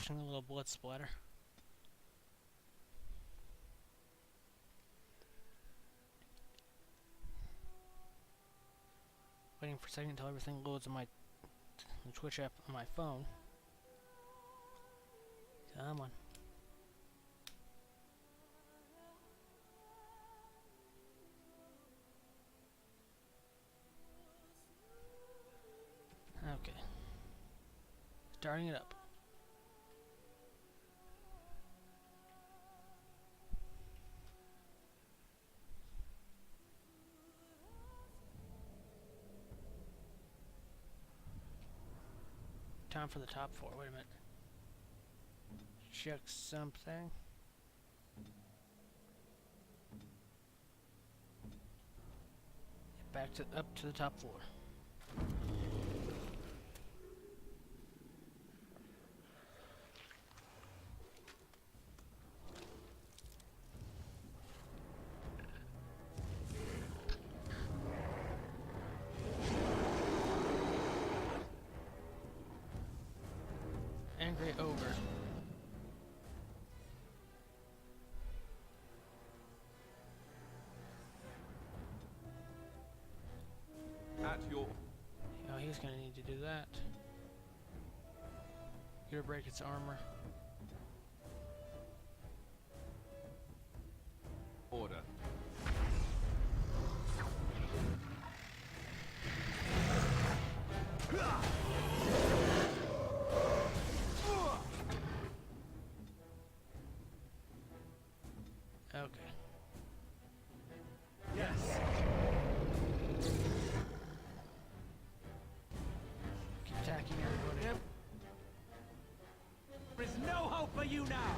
watching the little blood splatter. Waiting for a second until everything loads on my Twitch app on my phone. Come on. Okay. Starting it up. Time for the top 4. Wait a minute. Check something. Back to up to the top 4. Angry ogre. At your... Oh, he's gonna need to do that. Gonna break its armor. Order. Okay. Yes. Keep attacking everybody. Yep. There is no hope for you now.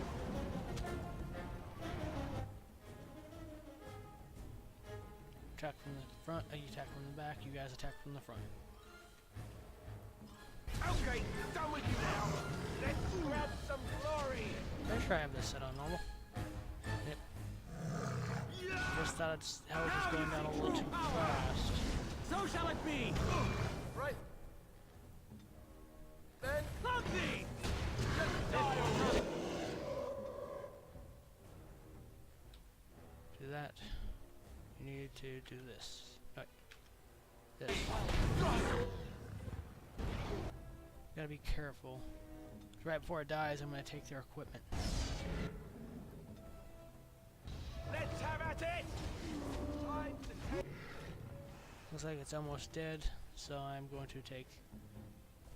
Attack from the front, you attack from the back, you guys attack from the front. Okay, done with you now. Let's grab some glory. Pretty sure I have this set on normal. Yep. Just thought it's how it was going down a little too fast. So shall it be. Right. Then clumsy. Do that. You need to do this. Right. This. Gotta be careful. Right before it dies, I'm gonna take their equipment. Let's have at it. Time to take. Looks like it's almost dead, so I'm going to take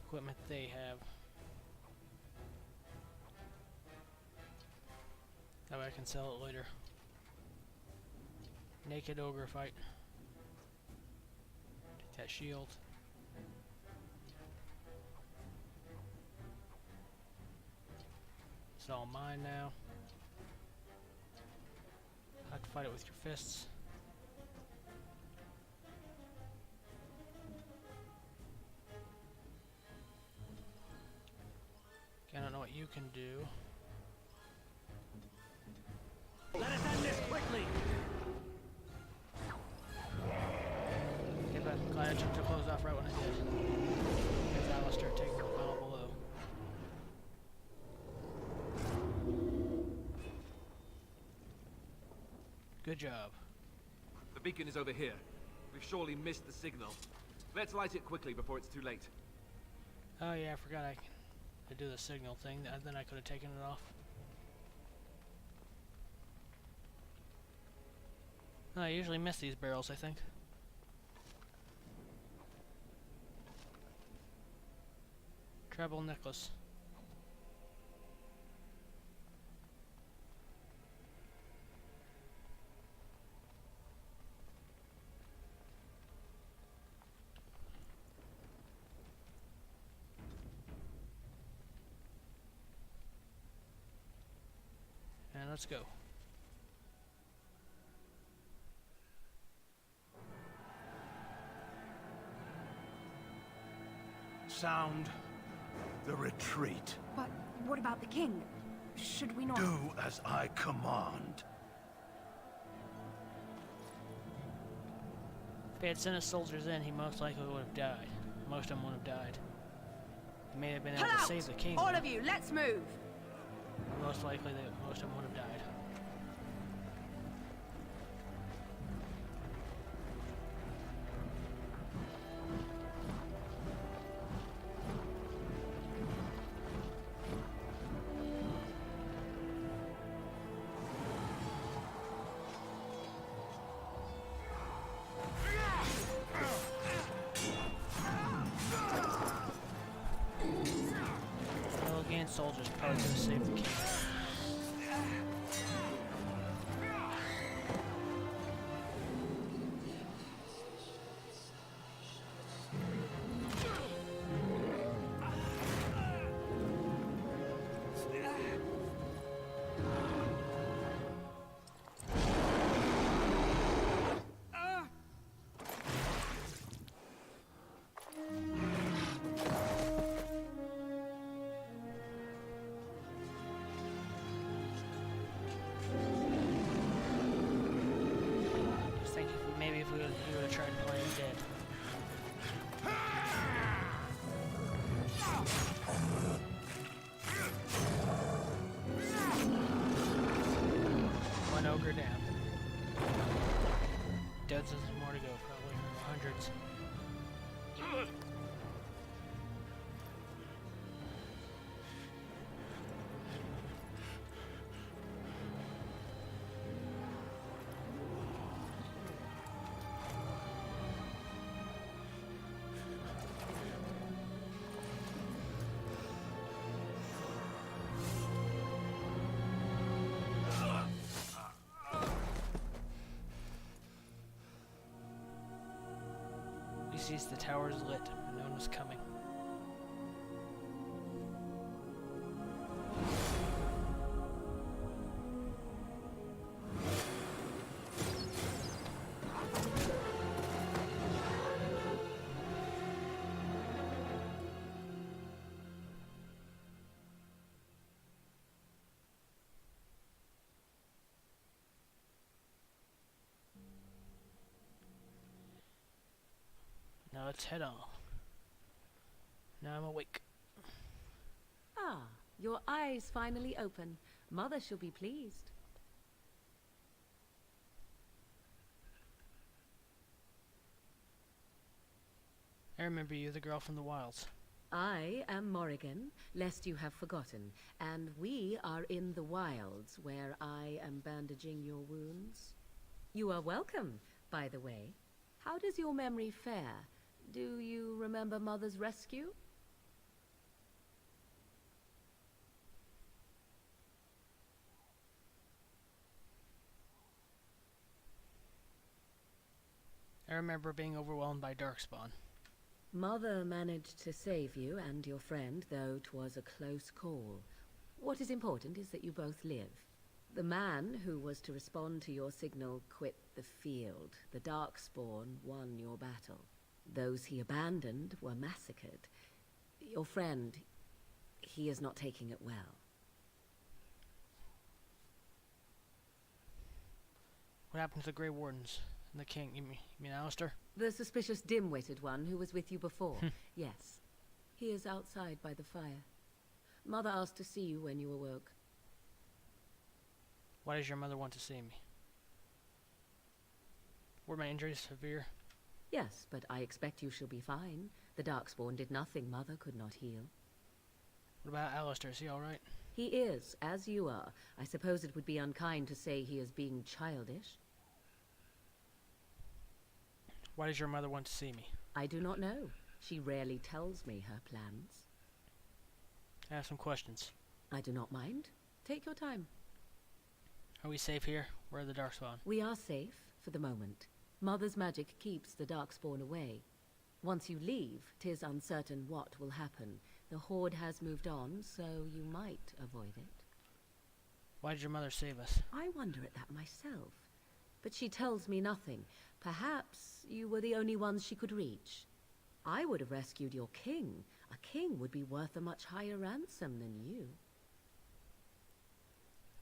equipment they have. That way I can sell it later. Naked ogre fight. Take that shield. It's all mine now. Have to fight it with your fists. Okay, I don't know what you can do. Let us end this quickly. Okay, but I'm glad I took the clothes off right when I did. Because Alistair taking the final blow. Good job. The beacon is over here. We've surely missed the signal. Let's light it quickly before it's too late. Oh yeah, I forgot I could do the signal thing. Then I could have taken it off. Oh, I usually miss these barrels, I think. Treble necklace. And let's go. Sound the retreat. But what about the king? Should we not... Do as I command. If he had sent his soldiers in, he most likely would have died. Most of them would have died. He may have been able Pull to out! save the king. All of you, let's move! Most likely, most of them would have died. Soldiers probably could have saved the king. Maybe if he would have tried playing dead. One ogre down. Dozens more to go, probably. Hundreds. He sees the towers lit, and no one was coming. Now let's head on. Now I'm awake. Ah, your eyes finally open. Mother shall be pleased. I remember you, the girl from the wilds. I am Morrigan, lest you have forgotten, and we are in the wilds, where I am bandaging your wounds. You are welcome, by the way. How does your memory fare? Do you remember Mother's rescue? I remember being overwhelmed by darkspawn. Mother managed to save you and your friend, though 'twas a close call. What is important is that you both live. The man who was to respond to your signal quit the field. The Darkspawn won your battle. Those he abandoned were massacred. Your friend, he is not taking it well. What happened to the Grey Wardens and the king? You mean Alistair? The suspicious dim-witted one who was with you before. Yes. He is outside by the fire. Mother asked to see you when you awoke. Why does your mother want to see me? Were my injuries severe? Yes, but I expect you shall be fine. The Darkspawn did nothing Mother could not heal. What about Alistair? Is he alright? He is, as you are. I suppose it would be unkind to say he is being childish. Why does your mother want to see me? I do not know. She rarely tells me her plans. I have some questions. I do not mind. Take your time. Are we safe here? Where are the Darkspawn? We are safe, for the moment. Mother's magic keeps the Darkspawn away. Once you leave, 'tis uncertain what will happen. The Horde has moved on, so you might avoid it. Why did your mother save us? I wonder at that myself. But she tells me nothing. Perhaps you were the only ones she could reach. I would have rescued your king. A king would be worth a much higher ransom than you.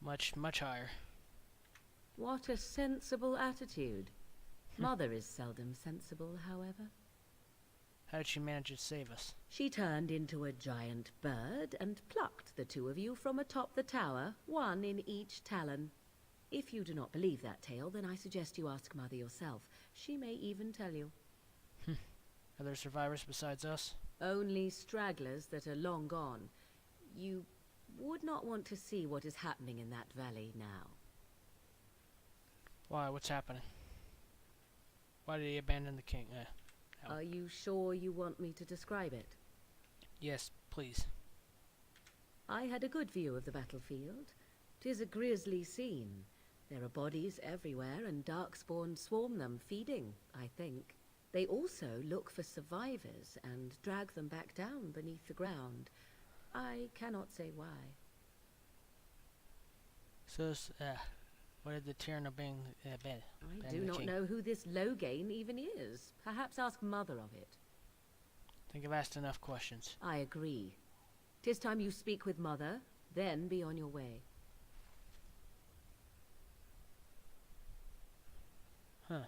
Much, much higher. What a sensible attitude. Mother is seldom sensible, however. How did she manage to save us? She turned into a giant bird and plucked the two of you from atop the tower, one in each talon. If you do not believe that tale, then I suggest you ask Mother yourself. She may even tell you. Are there survivors besides us? Only stragglers that are long gone. You would not want to see what is happening in that valley now. Why? What's happening? Why did he abandon the king? Are you sure you want me to describe it? Yes, please. I had a good view of the battlefield. 'Tis a grisly scene. There are bodies everywhere, and darkspawn swarm them, feeding, I think. They also look for survivors and drag them back down beneath the ground. I cannot say why. So, what did the Tyrann obeying I do not know who this Loghain even is. Perhaps ask Mother of it. I think I've asked enough questions. I agree. 'Tis time you speak with Mother, then be on your way. Huh.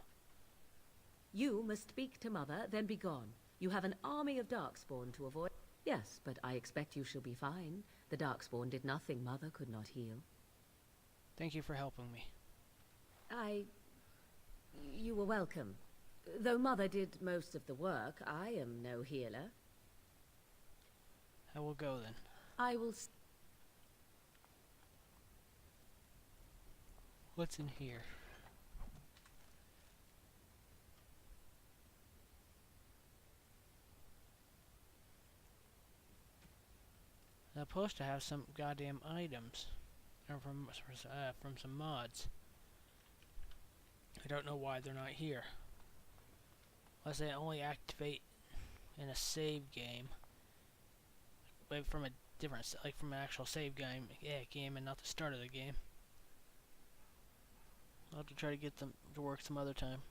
You must speak to Mother, then be gone. You have an army of darkspawn to avoid. Yes, but I expect you shall be fine. The darkspawn did nothing Mother could not heal. Thank you for helping me. You were welcome. Though Mother did most of the work, I am no healer. I will go then. I will What's in here? I'm supposed to have some goddamn items. Or from some mods. I don't know why they're not here. Unless they only activate in a save game. But from a different, like from an actual save game, game and not the start of the game. I'll have to try to get them to work some other time.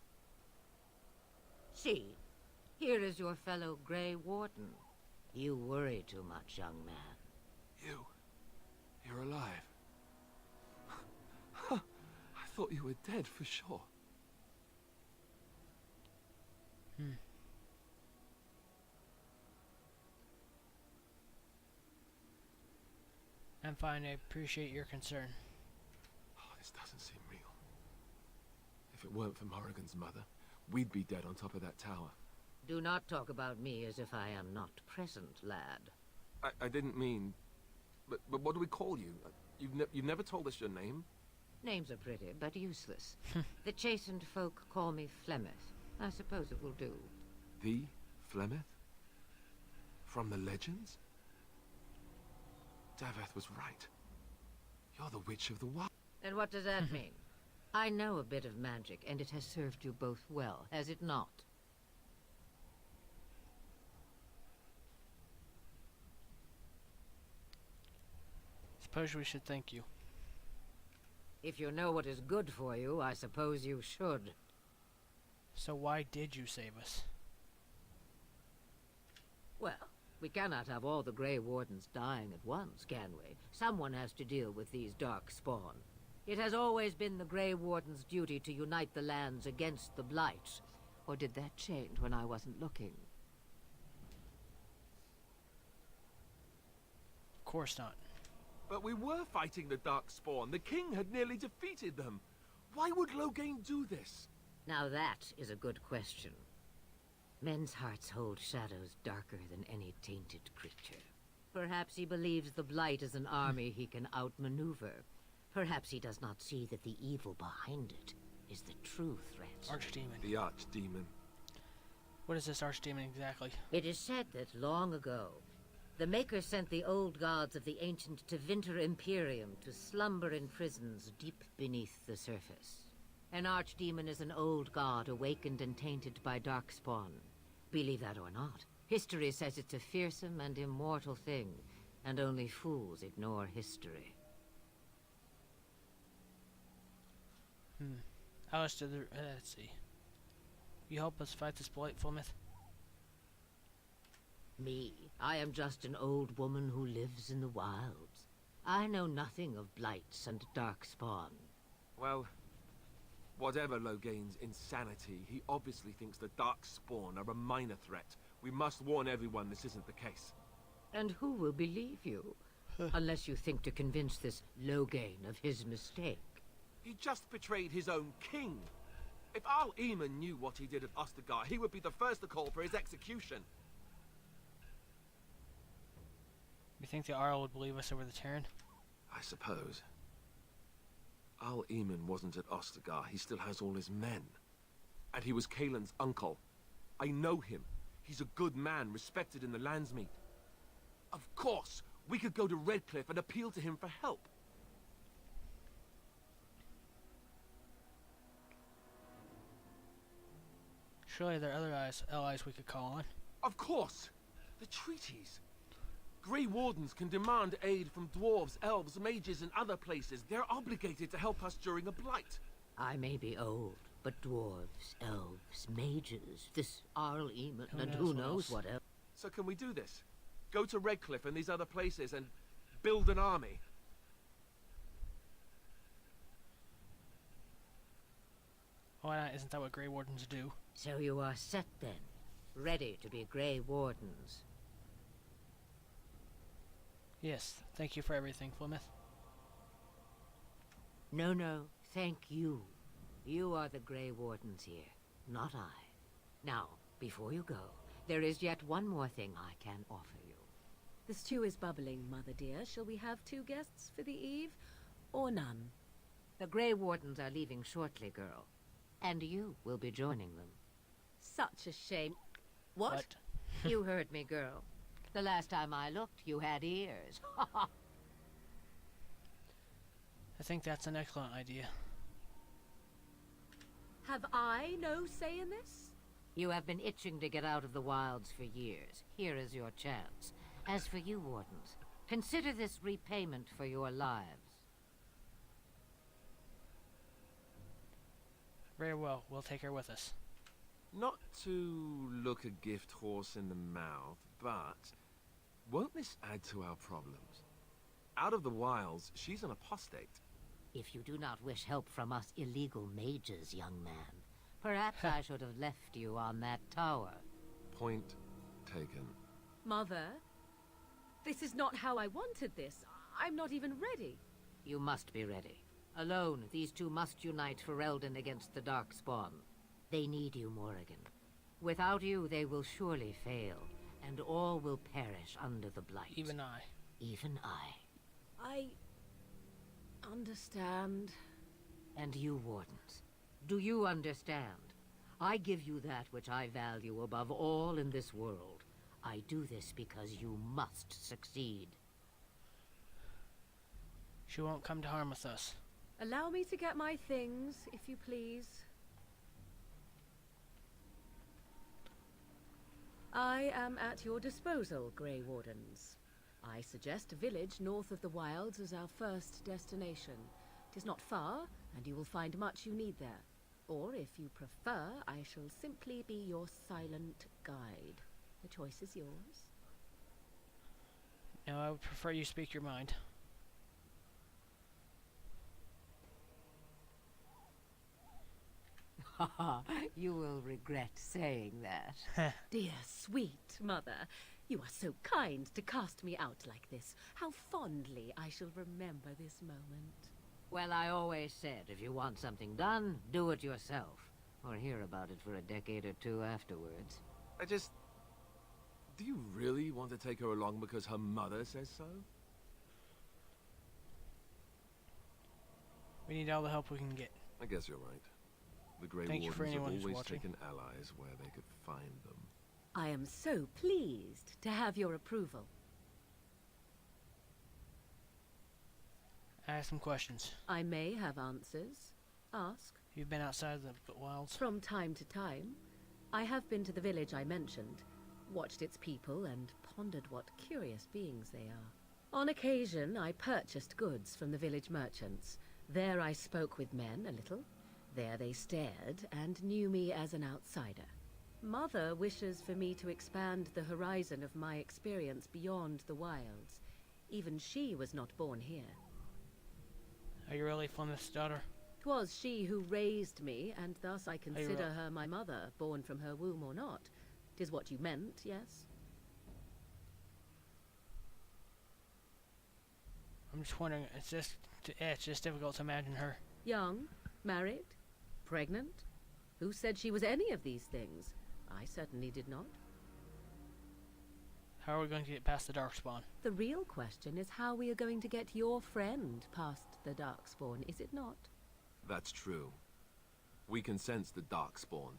See, here is your fellow Grey Warden. You worry too much, young man. You're alive. I thought you were dead for sure. I'm fine, I appreciate your concern. Oh, this doesn't seem real. If it weren't for Morrigan's mother, we'd be dead on top of that tower. Do not talk about me as if I am not present, lad. I didn't mean... But what do we call you? You've never told us your name? Names are pretty, but useless. The chastened folk call me Flemeth. I suppose it will do. The Flemeth? From the legends? Daveth was right. You're the Witch of the Wild. And what does that mean? I know a bit of magic, and it has served you both well, has it not? Suppose we should thank you. If you know what is good for you, I suppose you should. So why did you save us? Well, we cannot have all the Grey Wardens dying at once, can we? Someone has to deal with these dark spawn. It has always been the Grey Warden's duty to unite the lands against the Blight. Or did that change when I wasn't looking? Of course not. But we were fighting the dark spawn. The king had nearly defeated them. Why would Loghain do this? Now that is a good question. Men's hearts hold shadows darker than any tainted creature. Perhaps he believes the Blight is an army he can outmaneuver. Perhaps he does not see that the evil behind it is the true threat. Archdemon. The Archdemon. What is this Archdemon exactly? It is said that long ago, the Maker sent the old gods of the ancient Tevinter Imperium to slumber in prisons deep beneath the surface. An archdemon is an old god awakened and tainted by darkspawn. Believe that or not, history says it's a fearsome and immortal thing, and only fools ignore history. How else did the... let's see. You help us fight this blight, Flemeth? Me? I am just an old woman who lives in the wilds. I know nothing of blights and darkspawn. Well, whatever Loghain's insanity, he obviously thinks the dark spawn are a minor threat We must warn everyone this isn't the case. And who will believe you? Unless you think to convince this Logain of his mistake. He just betrayed his own king. If Al Eamon knew what he did at Ostagar, he would be the first to call for his execution. You think the Arl would believe us over the Terran? I suppose. Al Eamon wasn't at Ostagar. He still has all his men. And he was Kaelin's uncle. I know him. He's a good man, respected in the Landsmeet. Of course, we could go to Redcliffe and appeal to him for help. Surely there are other allies we could call on. Of course! The treaties. Grey Wardens can demand aid from dwarves, elves, mages, and other places. They're obligated to help us during a blight. I may be old, but dwarves, elves, mages, this Arl Eamon, and who knows what else. So can we do this? Go to Redcliffe and these other places and build an army? Why not? Isn't that what Grey Wardens do? So you are set then, ready to be Grey Wardens. Yes, thank you for everything, Plymouth. No, thank you. You are the Grey Wardens here, not I. Now, before you go, there is yet one more thing I can offer you. The stew is bubbling, Mother dear. Shall we have 2 guests for the eve, or none? The Grey Wardens are leaving shortly, girl. And you will be joining them. Such a shame. What? You heard me, girl. The last time I looked, you had ears. I think that's an excellent idea. Have I no say in this? You have been itching to get out of the wilds for years. Here is your chance. As for you, Wardens, consider this repayment for your lives. Very well, we'll take her with us. Not to look a gift horse in the mouth, but won't this add to our problems? Out of the wilds, she's an apostate. If you do not wish help from us illegal mages, young man, perhaps I should have left you on that tower. Point taken. Mother, this is not how I wanted this. I'm not even ready. You must be ready. Alone, these two must unite for Eldon against the Darkspawn. They need you, Morrigan. Without you, they will surely fail, and all will perish under the blight. Even I. Even I. I understand. And you, Wardens, do you understand? I give you that which I value above all in this world. I do this because you must succeed. She won't come to harm with us. Allow me to get my things, if you please. I am at your disposal, Grey Wardens. I suggest a village north of the wilds as our first destination. It is not far, and you will find much you need there. Or, if you prefer, I shall simply be your silent guide. The choice is yours. No, I would prefer you speak your mind. You will regret saying that. Dear, sweet mother, you are so kind to cast me out like this. How fondly I shall remember this moment. Well, I always said, if you want something done, do it yourself. Or hear about it for a decade or 2 afterwards. Do you really want to take her along because her mother says so? We need all the help we can get. I guess you're right. The Grey Thank you for Wardens have anyone who's always watching. taken allies where they could find them. I am so pleased to have your approval. I have some questions. I may have answers. Ask. You've been outside the wilds. From time to time, I have been to the village I mentioned, watched its people, and pondered what curious beings they are. On occasion, I purchased goods from the village merchants. There I spoke with men a little. There they stared and knew me as an outsider. Mother wishes for me to expand the horizon of my experience beyond the wilds. Even she was not born here. Are you really Plymouth's daughter? 'Twas she who raised me, and thus I consider right? her my mother, born from her womb or not. 'Tis what you meant, yes? I'm just wondering, it's just difficult to imagine her. Young? Married? Pregnant? Who said she was any of these things? I certainly did not. How are we going to get past the Darkspawn? The real question is how we are going to get your friend past the Darkspawn, is it not? That's true. We can sense the Darkspawn.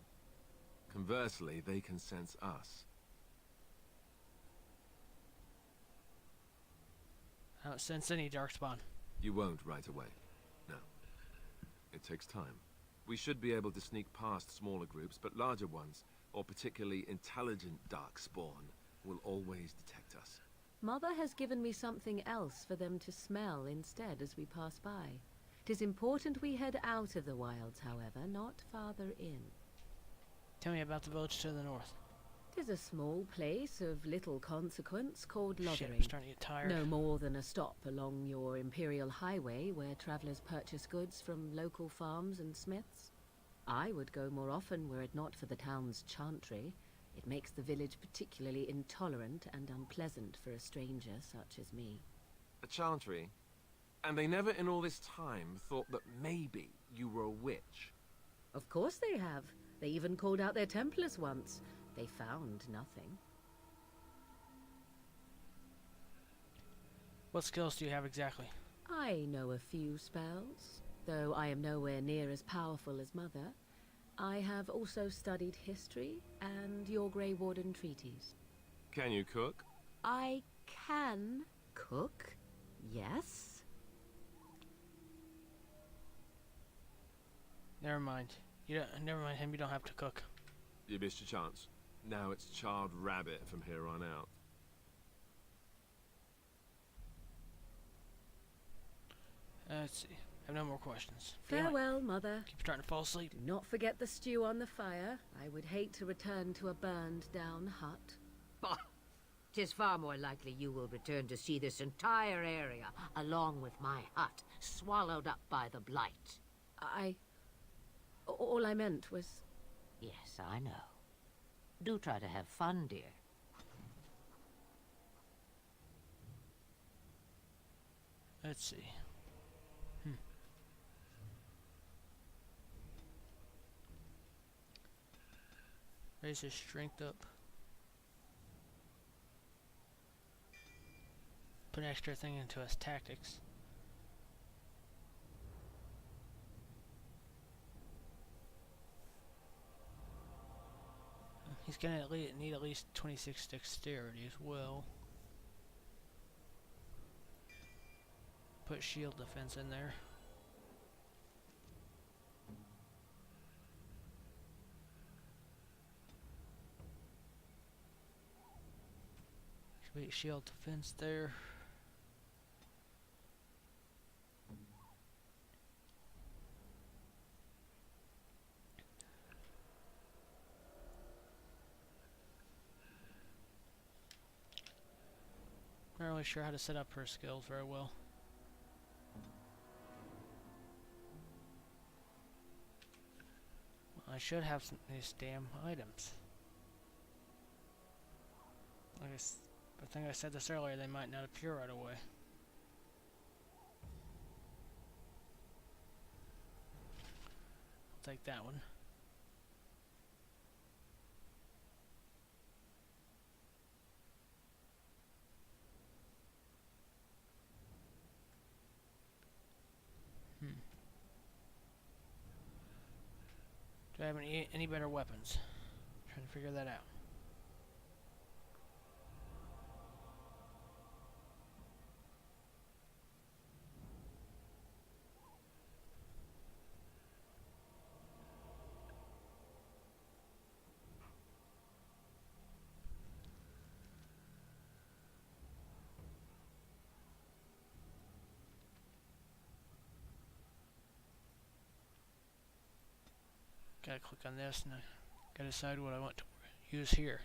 Conversely, they can sense us. I don't sense any Darkspawn. You won't right away. No. It takes time. We should be able to sneak past smaller groups, but larger ones, or particularly intelligent Darkspawn, will always detect us. Mother has given me something else for them to smell instead as we pass by. 'Tis important we head out of the wilds, however, not farther in. Tell me about the village to the north. 'Tis a small place of little consequence called Shit, Lothering. I'm starting to get tired. No more than a stop along your Imperial Highway where travelers purchase goods from local farms and smiths. I would go more often were it not for the town's chantry. It makes the village particularly intolerant and unpleasant for a stranger such as me. A chantry? And they never in all this time thought that maybe you were a witch? Of course they have. They even called out their Templars once. They found nothing. What skills do you have exactly? I know a few spells, though I am nowhere near as powerful as Mother. I have also studied history and your Grey Warden treaties. Can you cook? I can cook, yes. Never mind. Never mind him. You don't have to cook. You missed your chance. Now it's charred rabbit from here on out. Let's see. I have no more questions. Feeling- Farewell, Mother. Keep starting to fall asleep. Do not forget the stew on the fire. I would hate to return to a burned-down hut. Bah! 'Tis far more likely you will return to see this entire area, along with my hut, swallowed up by the blight. All I meant was... Yes, I know. Do try to have fun, dear. Let's see. Raise his strength up. Put an extra thing into his tactics. He's gonna need at least 26 dexterity as well. Put shield defense in there. Should be shield defense there. Not really sure how to set up her skills very well. I should have some of these damn items. I think I said this earlier, they might not appear right away. I'll take that one. Do I have any better weapons? Trying to figure that out. Gotta click on this and I gotta decide what I want to use here.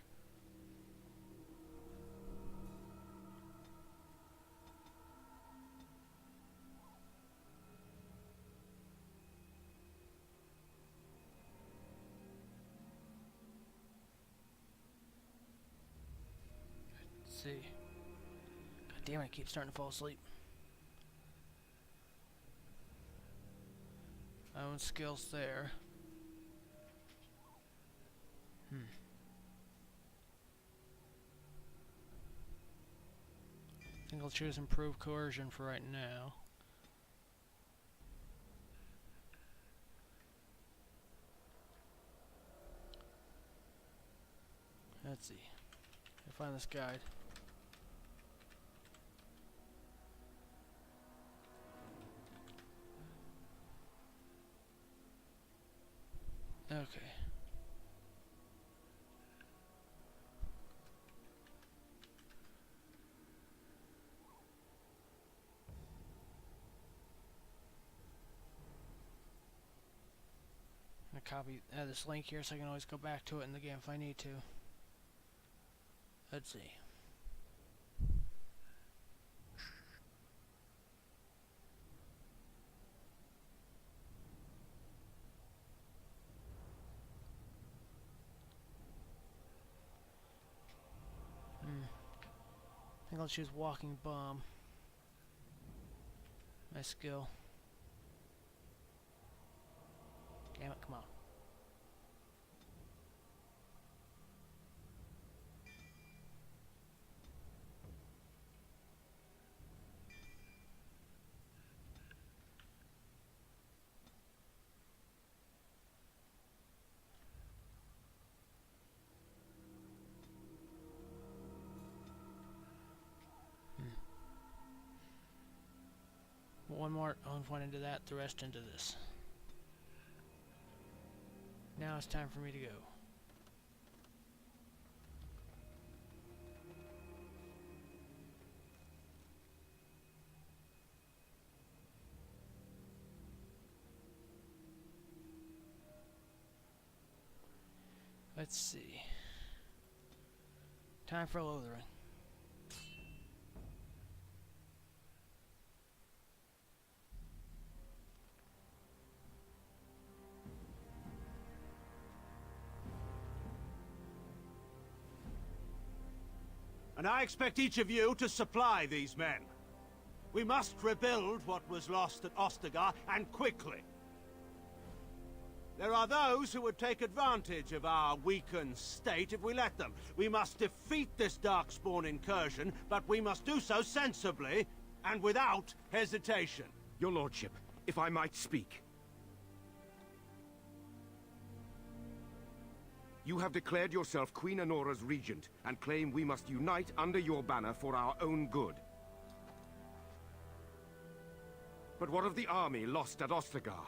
see. God damn it, I keep starting to fall asleep. Own skills there. I think I'll choose improve coercion for right now. Let's see. I'll find this guide. Okay. I'm gonna copy this link here so I can always go back to it in the game if I need to. Let's see. I think I'll choose walking bomb. My skill. Damn it, come on. One more went into that, the rest into this. Now it's time for me to go. Let's see. Time for Lothering. And I expect each of you to supply these men. We must rebuild what was lost at Ostagar, and quickly. There are those who would take advantage of our weakened state if we let them. We must defeat this Darkspawn incursion, but we must do so sensibly and without hesitation. Your lordship, if I might speak. You have declared yourself Queen Honora's regent, and claim we must unite under your banner for our own good. But what of the army lost at Ostagar?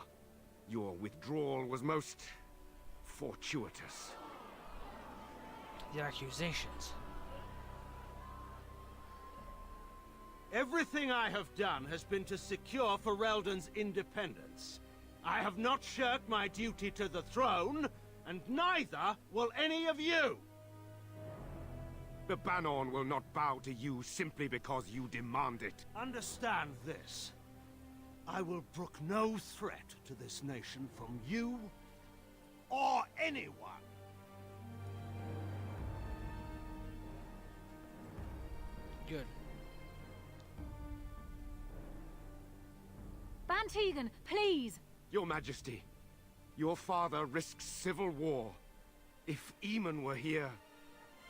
Your withdrawal was most fortuitous. The accusations. Everything I have done has been to secure Ferelden's independence. I have not shirked my duty to the throne, and neither will any of you! The Banon will not bow to you simply because you demand it. Understand this. I will brook no threat to this nation from you or anyone. Good. Bantegan, please! Your Majesty, your father risks civil war. If Eamon were here...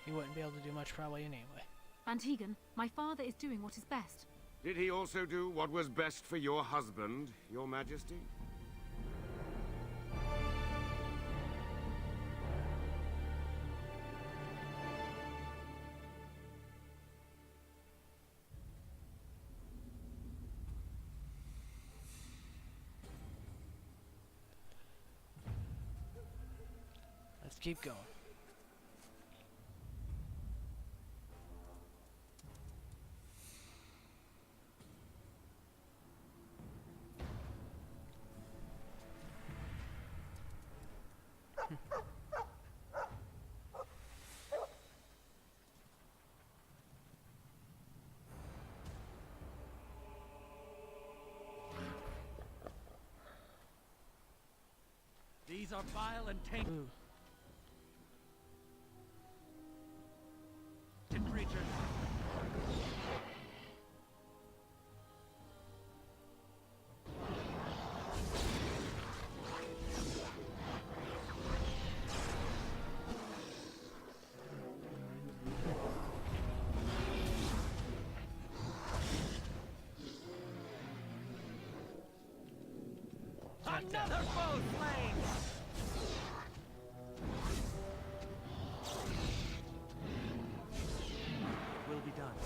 He wouldn't be able to do much probably anyway. Bantegan, my father is doing what is best. Did he also do what was best for your husband, your Majesty? Let's keep going. These are vile and tainted Ooh. creatures. Attack them. Another foe slain! It will be done.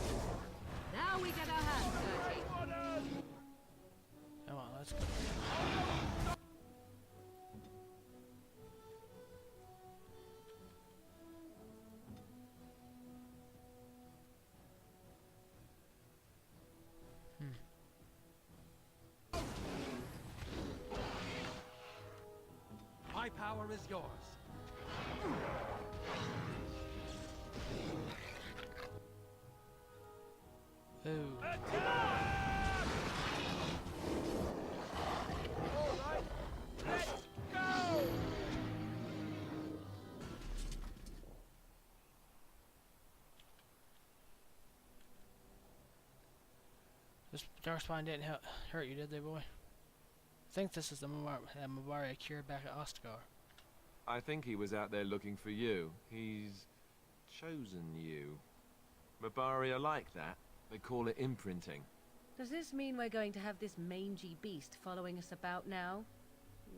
Now we get our hands dirty. Come on, let's go. My power is yours. Ooh. Let's go! This darkspawn didn't hurt you, did they, boy? I think this is the Mabari I cured back at Ostagar. I think he was out there looking for you. He's chosen you. Mabari are like that. They call it imprinting. Does this mean we're going to have this mangy beast following us about now?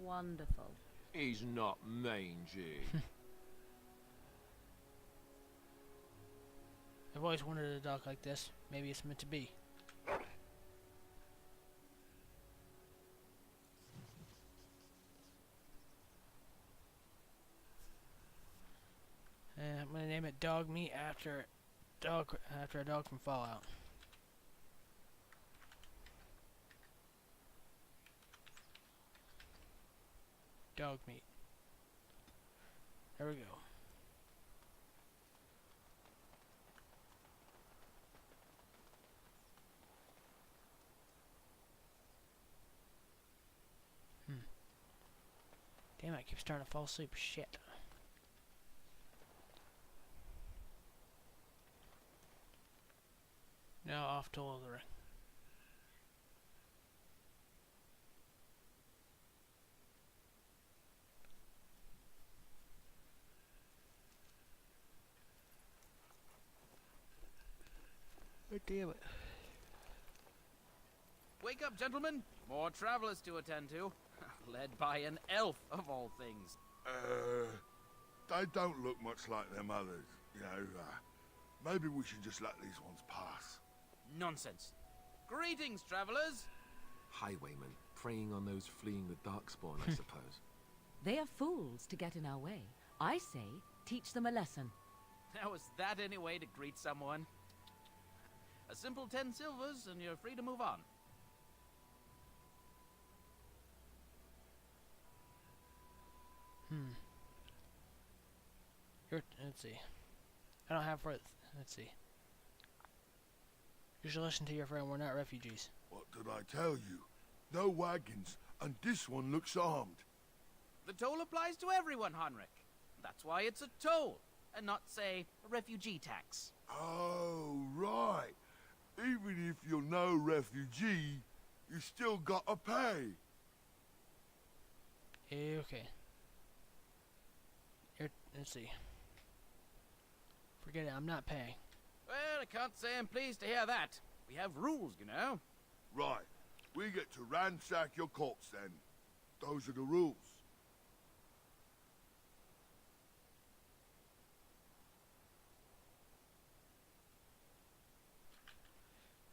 Wonderful. He's not mangy. I've always wanted a dog like this. Maybe it's meant to be. I'm gonna name it Dog Meat after a dog from Fallout. Dog meat. There we go. Damn it, I keep starting to fall asleep. Shit. Now off to Lothering. Oh, damn it. Wake up, gentlemen! More travelers to attend to. Led by an elf, of all things. They don't look much like them others. You know, maybe we should just let these ones pass. Nonsense. Greetings, travelers! Highwaymen, preying on those fleeing the Darkspawn, I suppose. They are fools to get in our way. I say, teach them a lesson. Now, is that any way to greet someone? A simple 10 silvers, and you're free to move on. Let's see. I don't have let's see. You should listen to your friend. We're not refugees. What did I tell you? No wagons, and this one looks armed. The toll applies to everyone, Heinrich. That's why it's a toll, and not, say, a refugee tax. Oh, right. Even if you're no refugee, you still gotta pay. Okay. Let's see. Forget it. I'm not paying. Well, I can't say I'm pleased to hear that. We have rules, you know. Right. We get to ransack your corpse then. Those are the rules.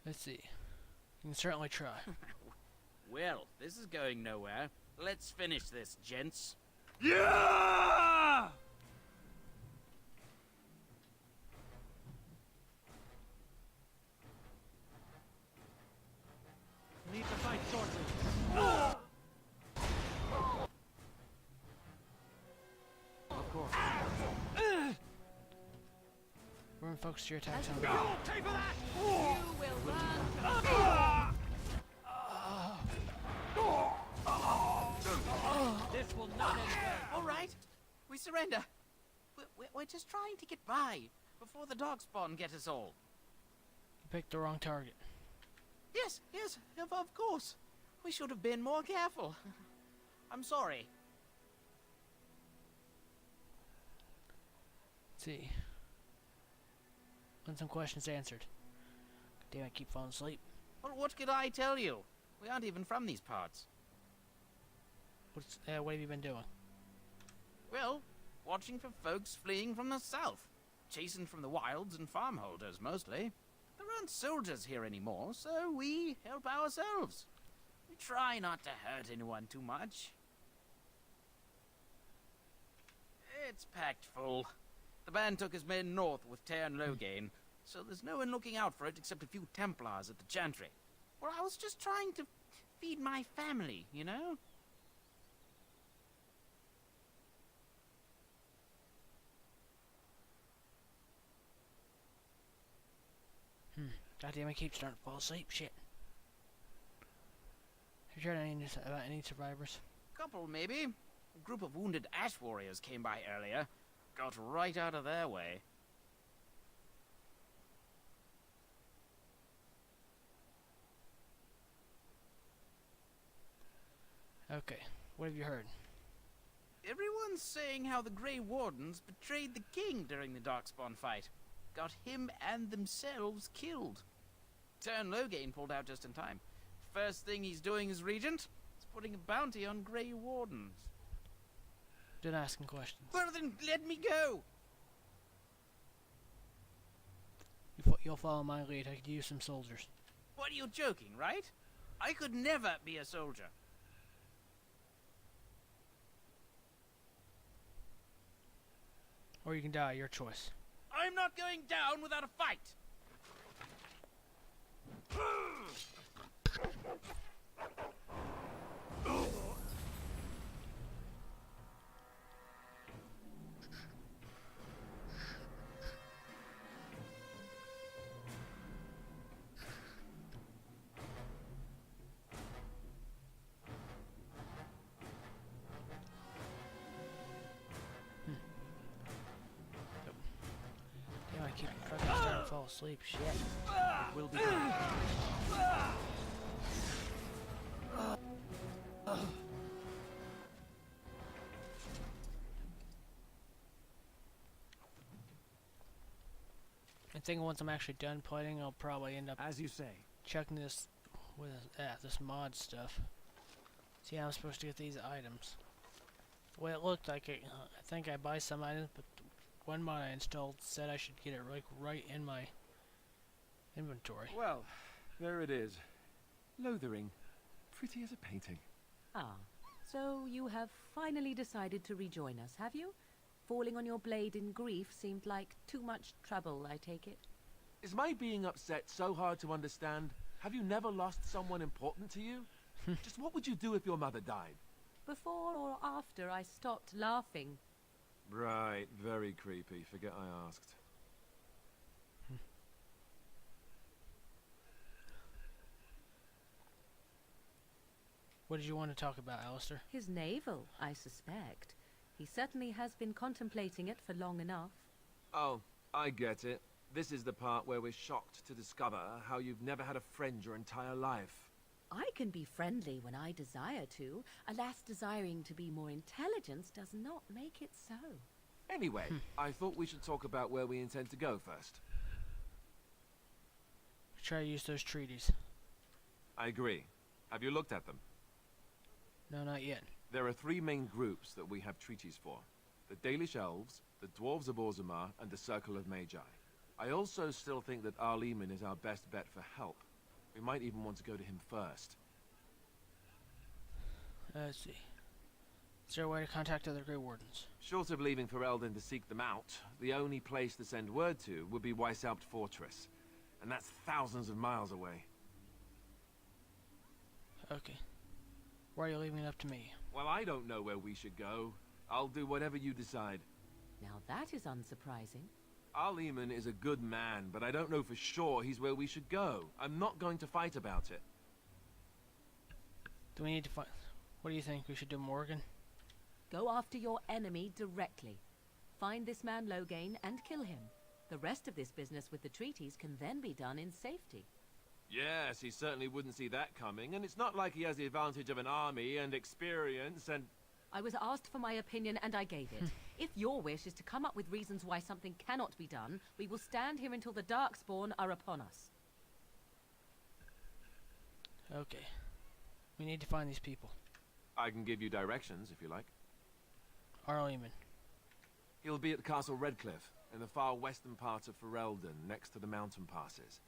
Let's see. You can certainly try. Well, this is going nowhere. Let's finish this, gents. Yeah! Need to fight shortly. Of course. We're gonna focus your attacks on You'll pay for that! You will run. This will not end well. All right. We surrender. We're just trying to get by before the Darkspawn get us all. You picked the wrong target. Yes, of course. We should have been more careful. I'm sorry. Let's see. Want some questions answered. Damn, I keep falling asleep. Well, what could I tell you? We aren't even from these parts. What have you been doing? Well, watching for folks fleeing from the south. Chasing from the wilds and farmholders, mostly. There aren't soldiers here anymore, so we help ourselves. We try not to hurt anyone too much. It's packed full. The band took his men north with Tear Loghain, so there's no one looking out for it except a few Templars at the Chantry. Well, I was just trying to feed my family, you know? Goddamn, I keep starting to fall asleep. Shit. Have you heard about any survivors? Couple, maybe. A group of wounded ash warriors came by earlier. Got right out of their way. Okay, what have you heard? Everyone's saying how the Grey Wardens betrayed the king during the Darkspawn fight. Got him and themselves killed. Tear Loghain pulled out just in time. First thing he's doing as regent is putting a bounty on Grey Wardens. Didn't ask him questions. Well then, let me go! You'll follow my lead. I could use some soldiers. What, are you joking, right? I could never be a soldier. Or you can die, your choice. I'm not going down without a fight! Damn, I keep fucking starting to fall asleep. Shit. We'll be I think once I'm actually done playing, I'll probably end up as you say. checking this with this mod stuff. See how I'm supposed to get these items. The way it looked like it, I think I buy some items, but one mod I installed said I should get it right in my inventory. Well, there it is. Lothering. Pretty as a painting. Ah, so you have finally decided to rejoin us, have you? Falling on your blade in grief seemed like too much trouble, I take it. Is my being upset so hard to understand? Have you never lost someone important to you? Just what would you do if your mother died? Before or after I stopped laughing? Right, very creepy. Forget I asked. What did you want to talk about, Alistair? His navel, I suspect. He certainly has been contemplating it for long enough. Oh, I get it. This is the part where we're shocked to discover how you've never had a friend your entire life. I can be friendly when I desire to. Alas, desiring to be more intelligent does not make it so. Anyway, I thought we should talk about where we intend to go first. Try to use those treaties. I agree. Have you looked at them? No, not yet. There are three main groups that we have treaties for. The Dalish Elves, the Dwarves of Orzammar, and the Circle of Magi. I also still think that Arleman is our best bet for help. We might even want to go to him first. Let's see. Is there a way to contact other Grey Wardens? Short of leaving Ferelden to seek them out, the only place to send word to would be Weishaupt Fortress. And that's thousands of miles away. Okay. Why are you leaving it up to me? Well, I don't know where we should go. I'll do whatever you decide. Now that is unsurprising. Arleman is a good man, but I don't know for sure he's where we should go. I'm not going to fight about it. Do we need to find... What do you think? We should do Morgan? Go after your enemy directly. Find this man Loghain and kill him. The rest of this business with the treaties can then be done in safety. Yes, he certainly wouldn't see that coming, and it's not like he has the advantage of an army and experience and... I was asked for my opinion and I gave it. If your wish is to come up with reasons why something cannot be done, we will stand here until the Darkspawn are upon us. Okay. We need to find these people. I can give you directions, if you like. Arl Eamon. He'll be at Castle Redcliffe, in the far western part of Ferelden, next to the mountain passes.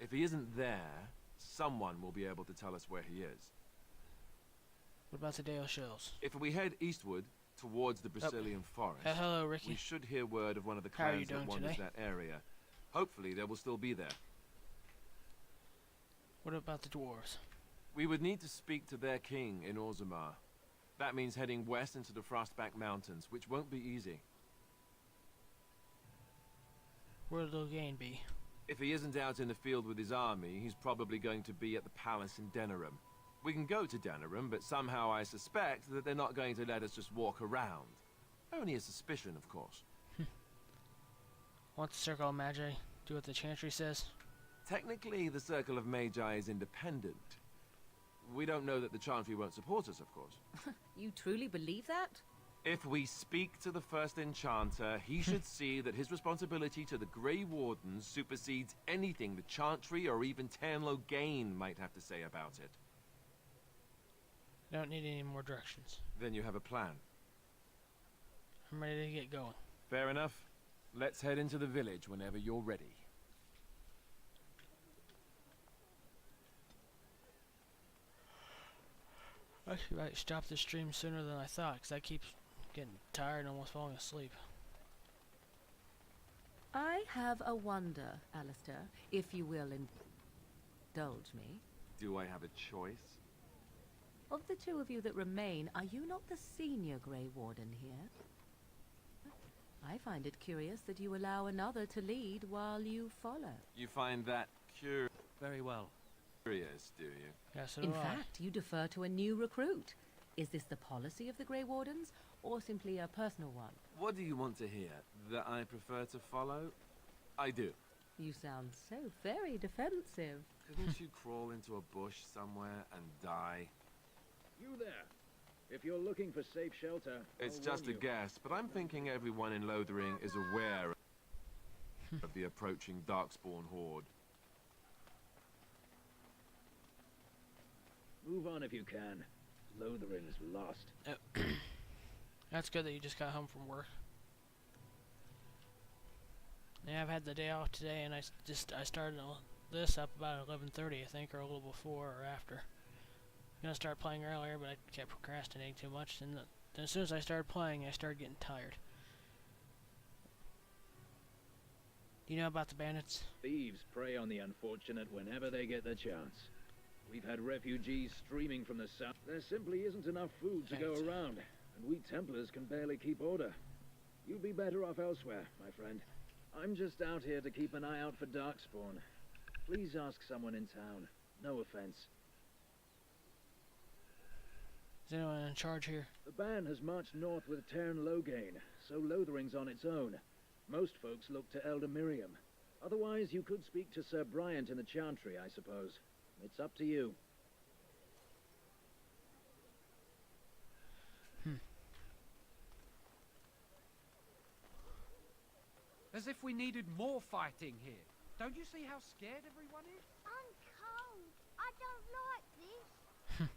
If he isn't there, someone will be able to tell us where he is. What about the Dale Shills? If we head eastward, towards the Brazilian forest, hello, Ricky. we should hear word of one of the How are you clans that doing wanders today? that area. Hopefully, they will still be there. What about the dwarves? We would need to speak to their king in Orzammar. That means heading west into the Frostback Mountains, which won't be easy. Where'll Logain be? If he isn't out in the field with his army, he's probably going to be at the palace in Denerim. We can go to Denerim, but somehow I suspect that they're not going to let us just walk around. Only a suspicion, of course. Want the Circle of Magi? Do what the Chantry says? Technically, the Circle of Magi is independent. We don't know that the Chantry won't support us, of course. You truly believe that? If we speak to the first enchanter, he should see that his responsibility to the Grey Wardens supersedes anything the Chantry or even Logain might have to say about it. I don't need any more directions. Then you have a plan. I'm ready to get going. Fair enough. Let's head into the village whenever you're ready. I should might stop the stream sooner than I thought, because I keep getting tired and almost falling asleep. I have a wonder, Alistair, if you will indulge me. Do I have a choice? Of the two of you that remain, are you not the senior Grey Warden here? I find it curious that you allow another to lead while you follow. You find that Very well. curious, do you? Yes, so In do I. fact, you defer to a new recruit. Is this the policy of the Grey Wardens, or simply a personal one? What do you want to hear? That I prefer to follow? I do. You sound so very defensive. Couldn't you crawl into a bush somewhere and die? You there. If you're looking for safe shelter, It's I'll just a warn you. guess, but I'm thinking everyone in Lothering is aware of the approaching Darkspawn horde. Move on if you can. Lothering is lost. That's good that you just got home from work. Yeah, I've had the day off today, and I started this up about 11:30, I think, or a little before or after. I'm gonna start playing earlier, but I kept procrastinating too much, and then as soon as I started playing, I started getting tired. Do you know about the bandits? Thieves prey on the unfortunate whenever they get the chance. We've had refugees streaming from the south. There simply isn't enough food to go Thanks. around, and we Templars can barely keep order. You'd be better off elsewhere, my friend. I'm just out here to keep an eye out for Darkspawn. Please ask someone in town. No offense. Is anyone in charge here? The band has marched north with Logain, so Lothering's on its own. Most folks look to Elder Miriam. Otherwise, you could speak to Sir Bryant in the Chantry, I suppose. It's up to you. As if we needed more fighting here. Don't you see how scared everyone is? I'm cold. I don't like this.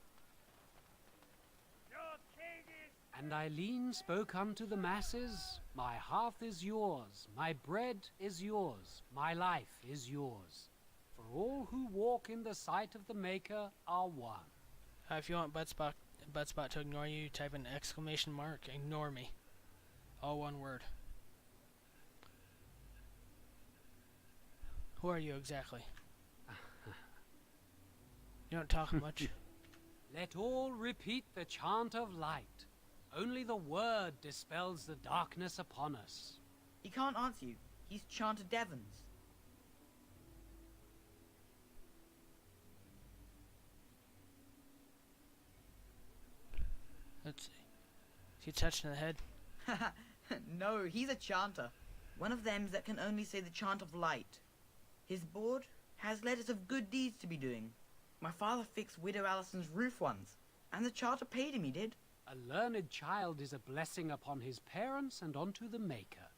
And Eileen spoke unto the masses, My hearth is yours, my bread is yours, my life is yours. For all who walk in the sight of the Maker are one. If you want Budspot to ignore you, type an exclamation mark, ignore me. All one word. Who are you exactly? You don't talk much. Let all repeat the chant of light. Only the word dispels the darkness upon us. He can't answer you. He's chanted Devons. Let's see. Is he touched in the head? No, he's a chanter. One of them that can only say the chant of light. His board has letters of good deeds to be doing. My father fixed Widow Allison's roof once, and the charter paid him, he did. A learned child is a blessing upon his parents and onto the Maker.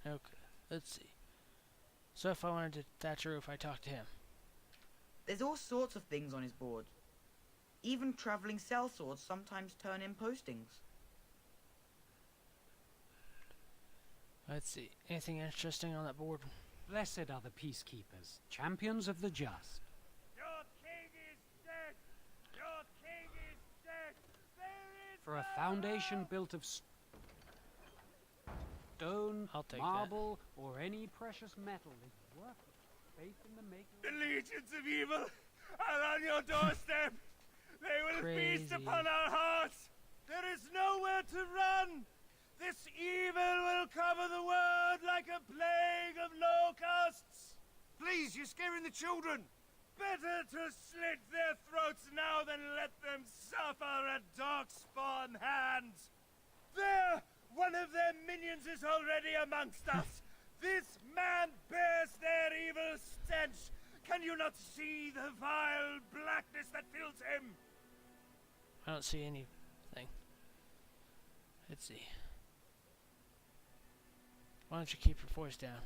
Okay, let's see. So if I wanted to thatch a roof, I talk to him. There's all sorts of things on his board. Even traveling sellswords sometimes turn in postings. Let's see. Anything interesting on that board? Blessed are the peacekeepers, champions of the just. Your king is dead! Your king is dead! There is For a foundation built of stone, I'll take marble, or any precious metal is worthless. Faith in the maker. The legions of evil are on your doorstep! They will feast Crazy. upon our hearts! There is nowhere to run! This evil will cover the world like a plague of locusts! Please, you're scaring the children! Better to slit their throats now than let them suffer at Darkspawn hands! There! One of their minions is already amongst us! This man bears their evil stench! Can you not see the vile blackness that fills him? I don't see anything. Let's see. Why don't you keep your voice down?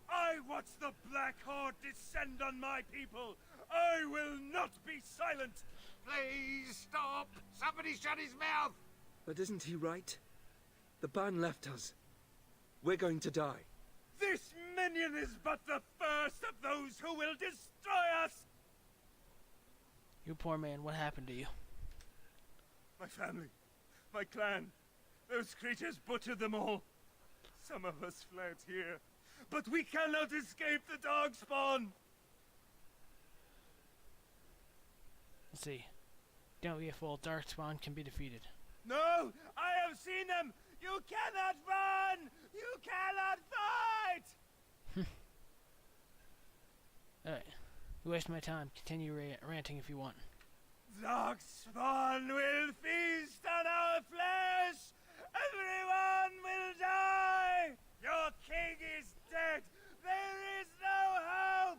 I watch the Black Horde descend on my people! I will not be silent! Please stop! Somebody shut his mouth! But isn't he right? The ban left us. We're going to die. This minion is but the first of those who will destroy us! You poor man, what happened to you? My family, my clan, those creatures butchered them all. Some of us fled here, but we cannot escape the Darkspawn! Let's see. Don't be a fool. Darkspawn can be defeated. No! I have seen them! You cannot run! You cannot fight! Alright. You waste my time. Continue ranting if you want. Darkspawn will feast on our flesh! Everyone will die! Your king is dead! There is no hope!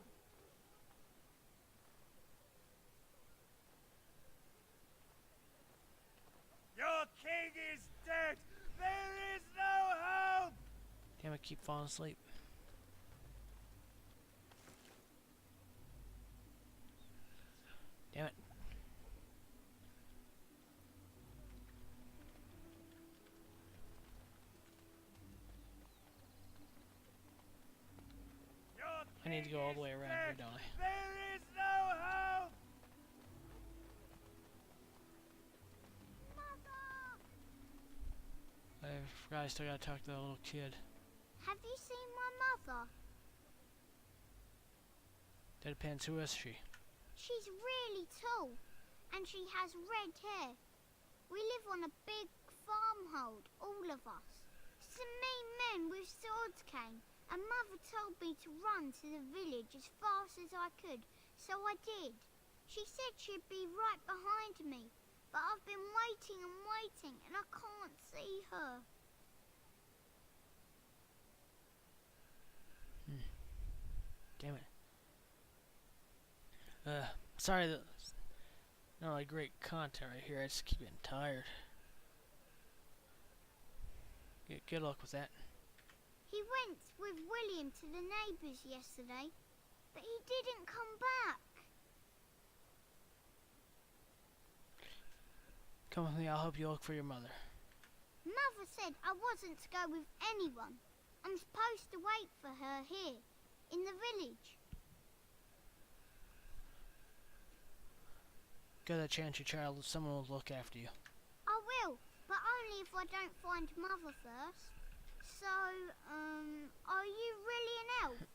Your king is dead! There is no hope! Damn it, keep falling asleep. Damn it. I need to go all the way around here, don't I? There is no hope! I forgot I still gotta talk to that little kid. Have you seen my mother? That depends. Who is she? She's really tall, and she has red hair. We live on a big farmhold, all of us. Some mean men with swords came, and Mother told me to run to the village as fast as I could, so I did. She said she'd be right behind me, but I've been waiting and waiting, and I can't see her. Damn it. Sorry that not really great content right here. I just keep getting tired. Good luck with that. He went with William to the neighbours yesterday, but he didn't come back. Come with me, I'll help you look for your mother. Mother said I wasn't to go with anyone. I'm supposed to wait for her here, in the village. Get a chance, your child. Someone will look after you. I will, but only if I don't find Mother first. So, are you really an elf?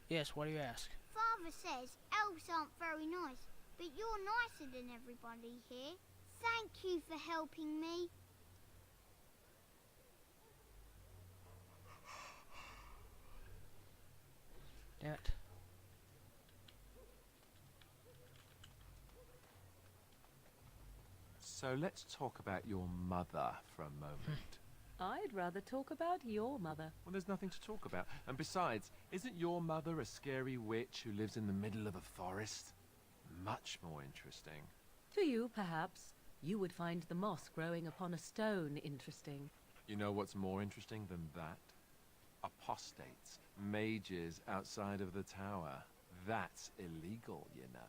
Yes, what do you ask? Father says elves aren't very nice, but you're nicer than everybody here. Thank you for helping me. Damn it. So let's talk about your mother for a moment. I'd rather talk about your mother. Well, there's nothing to talk about. And besides, isn't your mother a scary witch who lives in the middle of a forest? Much more interesting. To you, perhaps. You would find the moss growing upon a stone interesting. You know what's more interesting than that? Apostates, mages outside of the tower. That's illegal, you know.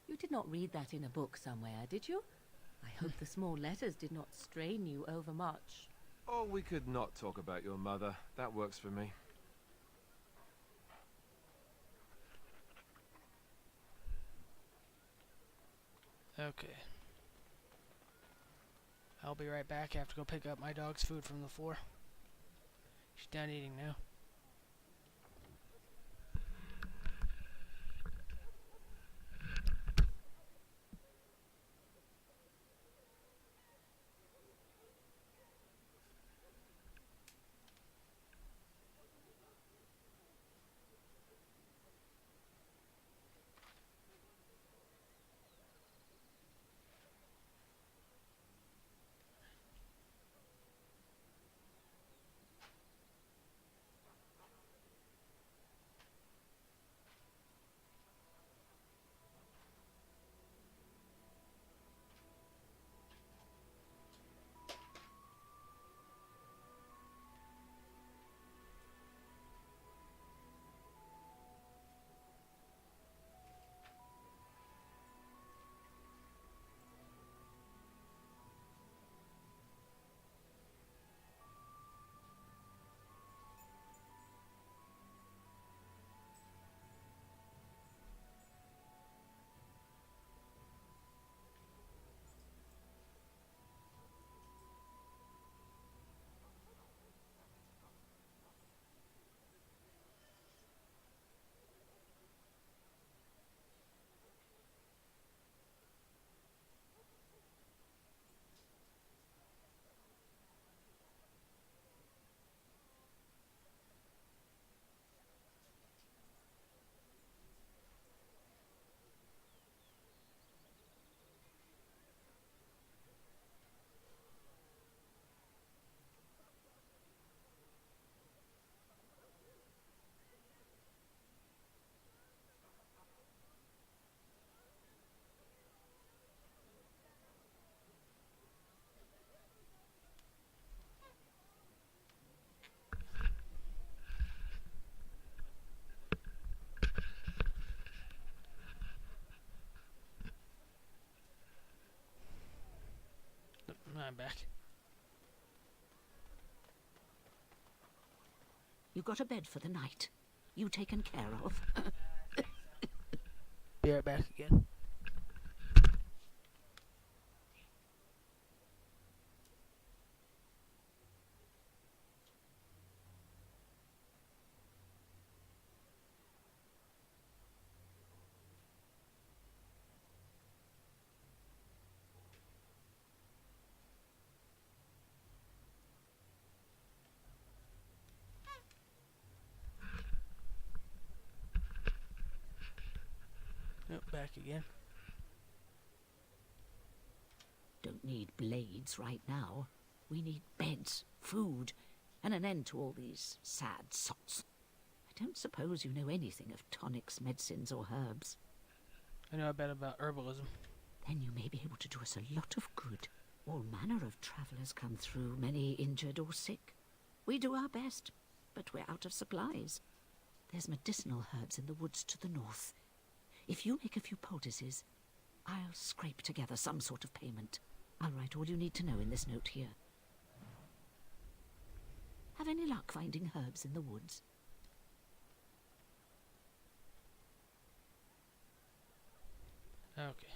You did not read that in a book somewhere, did you? I hope the small letters did not strain you overmuch. Oh, we could not talk about your mother. That works for me. Okay. I'll be right back. I have to go pick up my dog's food from the floor. She's done eating now. I'm back. You got a bed for the night. You taken care of. Be right back again. Nope, back again. Don't need blades right now. We need beds, food, and an end to all these sad sots. I don't suppose you know anything of tonics, medicines, or herbs. I know a bit about herbalism. Then you may be able to do us a lot of good. All manner of travellers come through, many injured or sick. We do our best, but we're out of supplies. There's medicinal herbs in the woods to the north. If you make a few poultices, I'll scrape together some sort of payment. I'll write all you need to know in this note here. Have any luck finding herbs in the woods? Okay.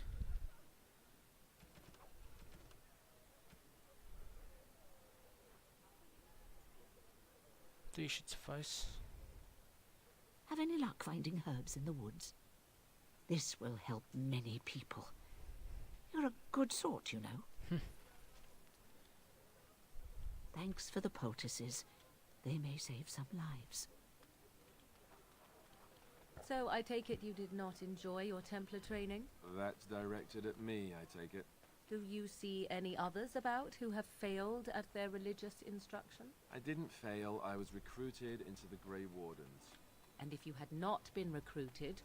These should suffice. Have any luck finding herbs in the woods? This will help many people. You're a good sort, you know. Thanks for the poultices. They may save some lives. So I take it you did not enjoy your Templar training? That's directed at me, I take it. Do you see any others about who have failed at their religious instruction? I didn't fail. I was recruited into the Grey Wardens. And if you had not been recruited,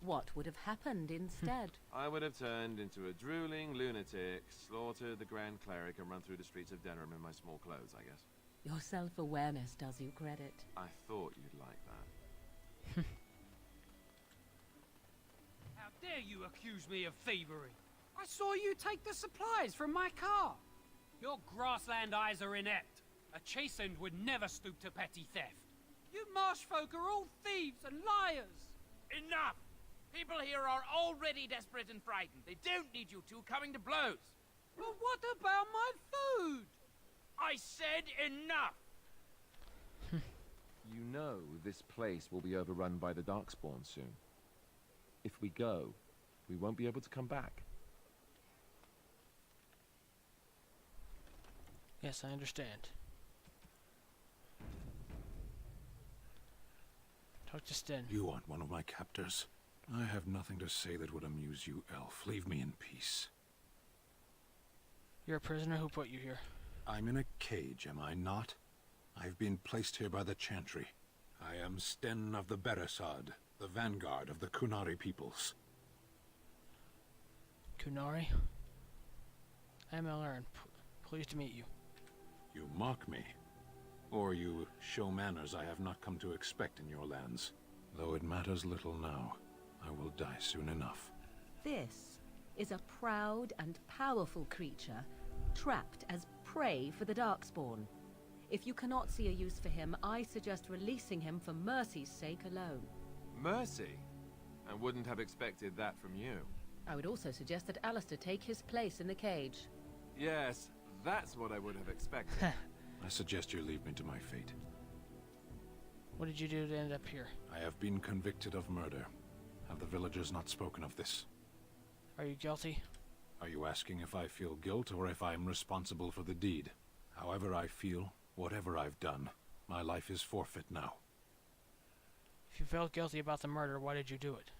what would have happened instead? I would have turned into a drooling lunatic, slaughtered the Grand Cleric, and run through the streets of Denham in my small clothes, I guess. Your self-awareness does you credit. I thought you'd like that. dare you accuse me of thievery? I saw you take the supplies from my car. Your grassland eyes are inept. A chastened would never stoop to petty theft. You marsh folk are all thieves and liars. Enough! People here are already desperate and frightened. They don't need you two coming to blows. But what about my food? I said enough! You know this place will be overrun by the Darkspawn soon. If we go, we won't be able to come back. Yes, I understand. Talk to Sten. You aren't one of my captors. I have nothing to say that would amuse you, elf. Leave me in peace. You're a prisoner. Who put you here? I'm in a cage, am I not? I've been placed here by the Chantry. I am Sten of the Beresad, the vanguard of the Kunari peoples. Kunari? I'm Elaren. Pleased to meet you. You mock me. Or you show manners I have not come to expect in your lands. Though it matters little now. I will die soon enough. This is a proud and powerful creature, trapped as prey for the Darkspawn. If you cannot see a use for him, I suggest releasing him for mercy's sake alone. Mercy? I wouldn't have expected that from you. I would also suggest that Alistair take his place in the cage. Yes, that's what I would have expected. I suggest you leave me to my fate. What did you do to end up here? I have been convicted of murder. Have the villagers not spoken of this? Are you guilty? Are you asking if I feel guilt or if I am responsible for the deed? However I feel, whatever I've done, my life is forfeit now. If you felt guilty about the murder, why did you do it?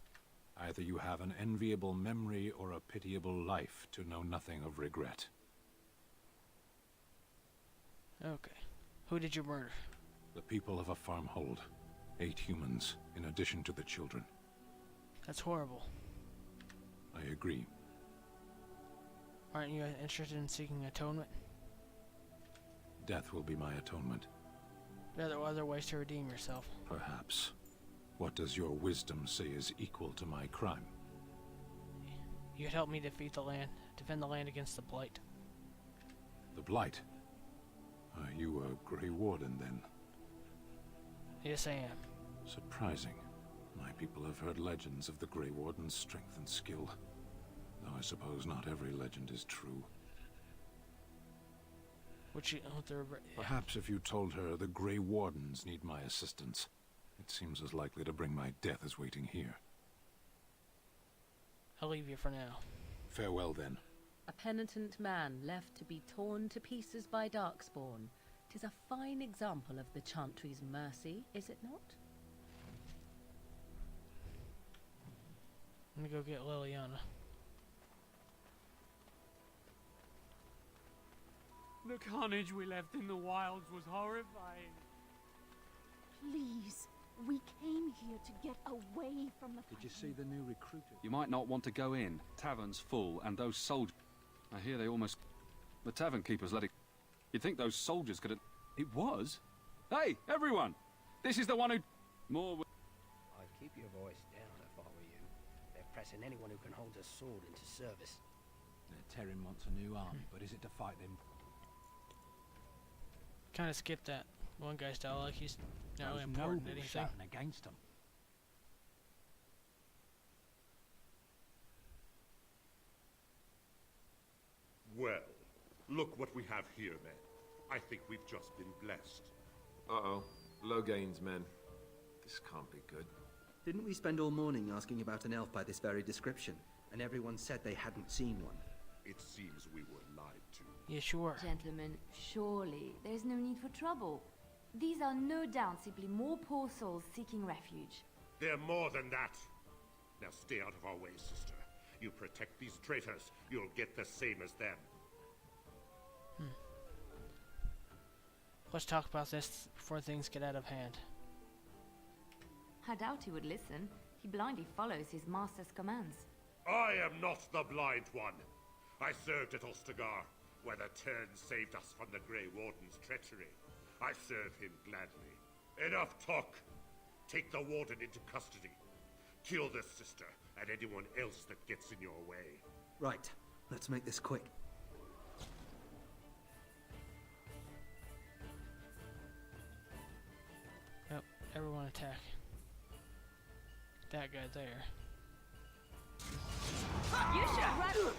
Either you have an enviable memory or a pitiable life to know nothing of regret. Okay. Who did you murder? The people of a farmhold. 8 humans, in addition to the children. That's horrible. I agree. Aren't you interested in seeking atonement? Death will be my atonement. Are there other ways to redeem yourself? Perhaps. What does your wisdom say is equal to my crime? You could help me defeat the land, defend the land against the Blight. The Blight? Are you a Grey Warden, then? Yes, I am. Surprising. My people have heard legends of the Grey Warden's strength and skill. Though I suppose not every legend is true. Perhaps if you told her the Grey Wardens need my assistance, it seems as likely to bring my death as waiting here. I'll leave you for now. Farewell, then. A penitent man left to be torn to pieces by Darkspawn. 'Tis a fine example of the Chantry's mercy, is it not? I'm gonna go get Liliana. The carnage we left in the wilds was horrifying. Please, we came here to get away from the Did you see the new recruiter? You might not want to go in. Tavern's full, and those soldiers... I hear they almost... The tavern keepers let it... You'd think those soldiers could have... It was? Hey, everyone! This is the one who... More... I'd keep your voice down if I were you. They're pressing anyone who can hold a sword into service. Terran wants a new army, but is it to fight them? Kind of skipped that one guy's style, like he's not really Those important to nobles anything. shouting against them. Well, look what we have here, men. I think we've just been blessed. Uh-oh. Loghain's men. This can't be good. Didn't we spend all morning asking about an elf by this very description, and everyone said they hadn't seen one? It seems we were lied to. Yeah, sure. Gentlemen, surely there's no need for trouble. These are no doubt simply more poor souls seeking refuge. They're more than that. Now stay out of our way, sister. You protect these traitors, you'll get the same as them. Let's talk about this before things get out of hand. I doubt he would listen. He blindly follows his master's commands. I am not the blind one. I served at Ostagar, where the Tern saved us from the Grey Warden's treachery. I serve him gladly. Enough talk! Take the Warden into custody. Kill this sister, and anyone else that gets in your way. Right. Let's make this quick. Yep, everyone attack. That guy there. You should run.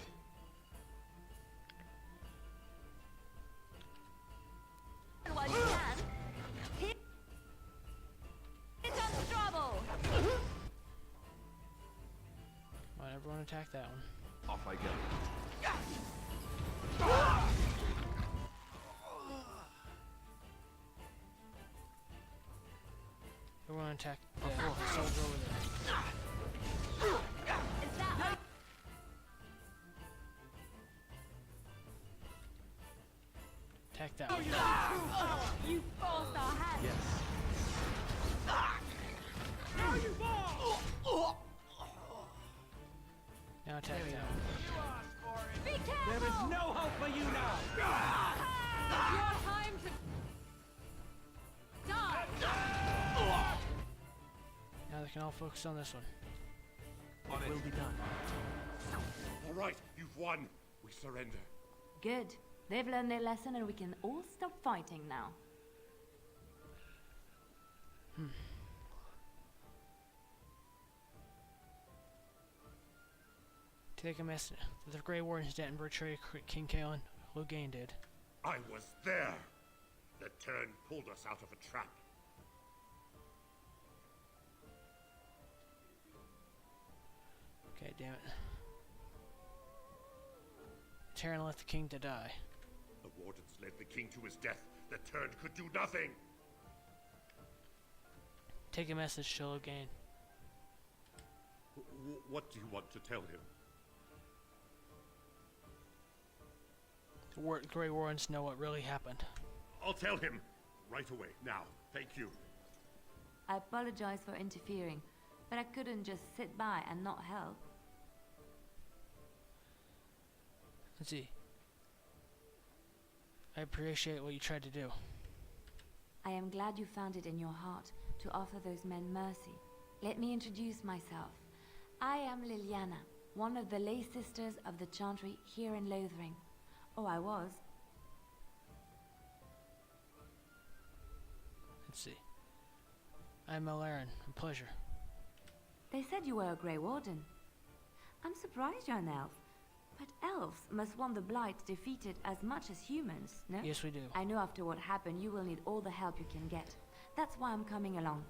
While you can. It's unstoppable. Come on, everyone attack that one. Off I go. Everyone attack the soldier over there. Is that Attack that one. you forced our hand. Yes. Now you fall! Now attack that one. Be careful. There is no hope for you now! It's your time to die. Now they can all focus on this one. On it. Will be done. All right, you've won. We surrender. Good. They've learned their lesson and we can all stop fighting now. Take a message. The Grey Wardens didn't betray King Kaelin. Loghain did. I was there. The turn pulled us out of a trap. Okay, damn it. Terran left the king to die. The wardens led the king to his death. The turn could do nothing. Take a message to Loghain. What do you want to tell him? The Grey Wardens know what really happened. I'll tell him right away. Now, thank you. I apologize for interfering, but I couldn't just sit by and not help. Let's see. I appreciate what you tried to do. I am glad you found it in your heart to offer those men mercy. Let me introduce myself. I am Liliana, one of the lay sisters of the Chantry here in Lothering. Oh, I was. Let's see. I'm Malaran. A pleasure. They said you were a Grey Warden. I'm surprised you're an elf. But elves must want the Blight defeated as much as humans, no? Yes, we do. I know after what happened, you will need all the help you can get. That's why I'm coming along.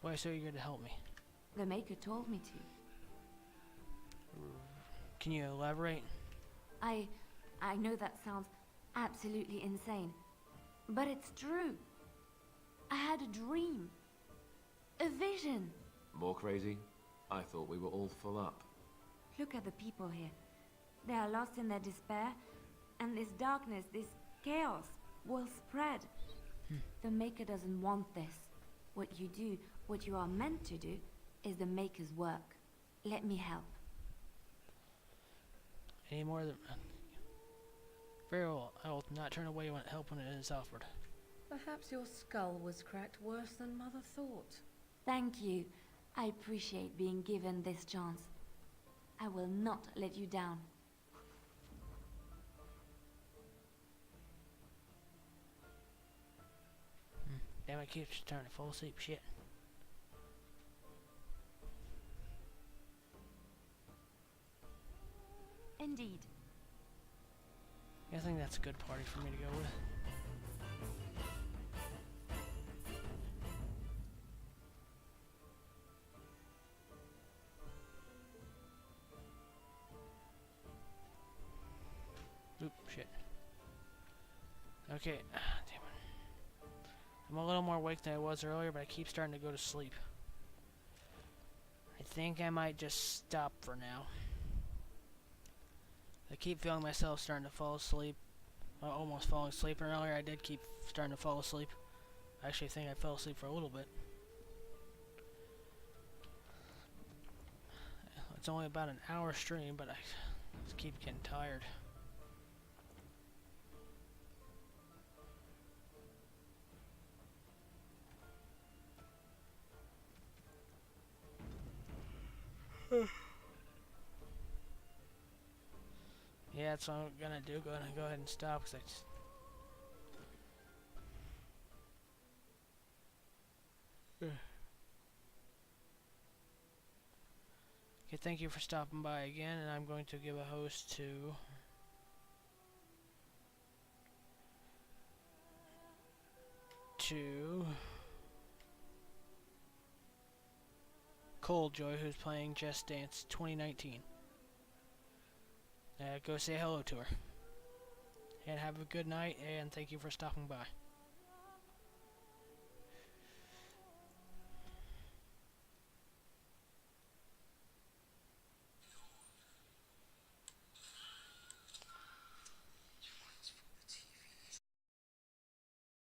Why are you so eager to help me? The Maker told me to. Can you elaborate? I know that sounds absolutely insane, but it's true. I had a dream. A vision. More crazy? I thought we were all full up. Look at the people here. They are lost in their despair, and this darkness, this chaos, will spread. The Maker doesn't want this. What you do, what you are meant to do, is the Maker's work. Let me help. Any more than... Very well. I will not turn away when help when it is offered. Perhaps your skull was cracked worse than Mother thought. Thank you. I appreciate being given this chance. I will not let you down. Damn, I keep starting to fall asleep. Shit. Indeed. I think that's a good party for me to go with. Oop, shit. Okay, damn it. I'm a little more awake than I was earlier, but I keep starting to go to sleep. I think I might just stop for now. I keep feeling myself starting to fall asleep. Almost falling asleep, and earlier I did keep starting to fall asleep. I actually think I fell asleep for a little bit. It's only about an hour stream, but I just keep getting tired. Yeah, that's what I'm gonna do. Gonna go ahead and stop because I just. Okay, thank you for stopping by again, and I'm going to give a host to Coldjoy, who's playing Just Dance 2019. Go say hello to her. And have a good night, and thank you for stopping by.